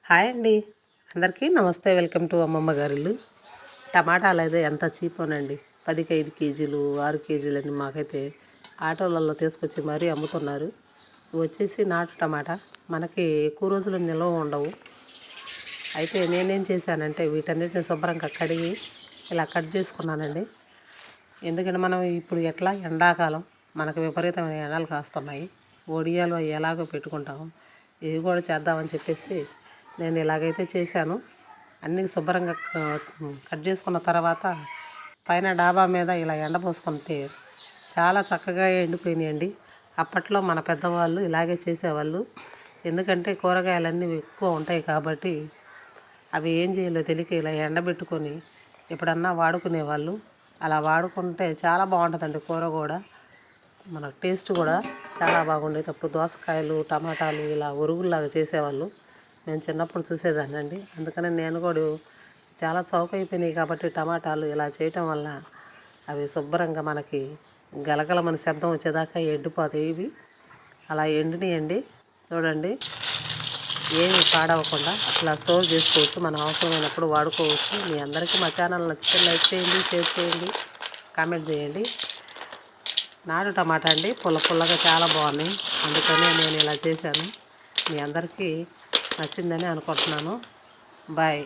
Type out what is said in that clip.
Hi అండి, అందరికీ నమస్తే. వెల్కమ్ టు అమ్మమ్మ గారిల్లు. టమాటాలు అయితే ఎంత చీపోనండి. 10కి 5 కేజీలు 6 కేజీలు అని మాకైతే ఆటోలలో తీసుకొచ్చి మరీ అమ్ముతున్నారు. ఇవి వచ్చేసి నాటు టమాటా, మనకి ఎక్కువ రోజులు నిల్వ ఉండవు. అయితే నేనేం చేశానంటే వీటన్నిటిని శుభ్రంగా కడిగి ఇలా కట్ చేసుకున్నానండి. ఎందుకంటే మనం ఇప్పుడు ఎట్లా ఎండాకాలం మనకు విపరీతమైన ఎండలు కాస్తున్నాయి, ఒడియాలు ఎలాగో పెట్టుకుంటాము, ఇవి కూడా చేద్దామని చెప్పేసి నేను ఇలాగైతే చేశాను. అన్నీ శుభ్రంగా కట్ చేసుకున్న తర్వాత పైన డాబా మీద ఇలా ఎండపోసుకుంటే చాలా చక్కగా ఎండిపోయినాయండి. అప్పట్లో మన పెద్దవాళ్ళు ఇలాగే చేసేవాళ్ళు. ఎందుకంటే కూరగాయలన్నీ ఎక్కువ ఉంటాయి కాబట్టి అవి ఏం చేయాలో తెలియక ఇలా ఎండబెట్టుకొని ఎప్పుడన్నా వాడుకునేవాళ్ళు. అలా వాడుకుంటే చాలా బాగుంటుందండి. కూర కూడా మనకు టేస్ట్ కూడా చాలా బాగుండేది. అప్పుడు దోసకాయలు టమాటాలు ఇలా ఒరుగుల్లాగా చేసేవాళ్ళు. నేను చిన్నప్పుడు చూసేదాన్ని అండి. అందుకని నేను కూడా చాలా చౌక అయిపోయినాయి కాబట్టి టమాటాలు ఇలా చేయటం వల్ల అవి శుభ్రంగా మనకి గలగలమని శబ్దం వచ్చేదాకా ఎండిపోతాయి. ఇవి అలా ఎండినాయండి. చూడండి, ఏమి పాడవకుండా ఇలా స్టోర్ చేసుకోవచ్చు, మనం అవసరమైనప్పుడు వాడుకోవచ్చు. మీ అందరికీ మా ఛానల్ నచ్చితే లైక్ చేయండి, షేర్ చేయండి, కామెంట్ చేయండి. నాటు టమాటా అండి, పుల్లగా చాలా బాగున్నాయి. అందుకనే నేను ఇలా చేశాను. మీ అందరికీ నచ్చిందని అనుకుంటున్నాను. బాయ్.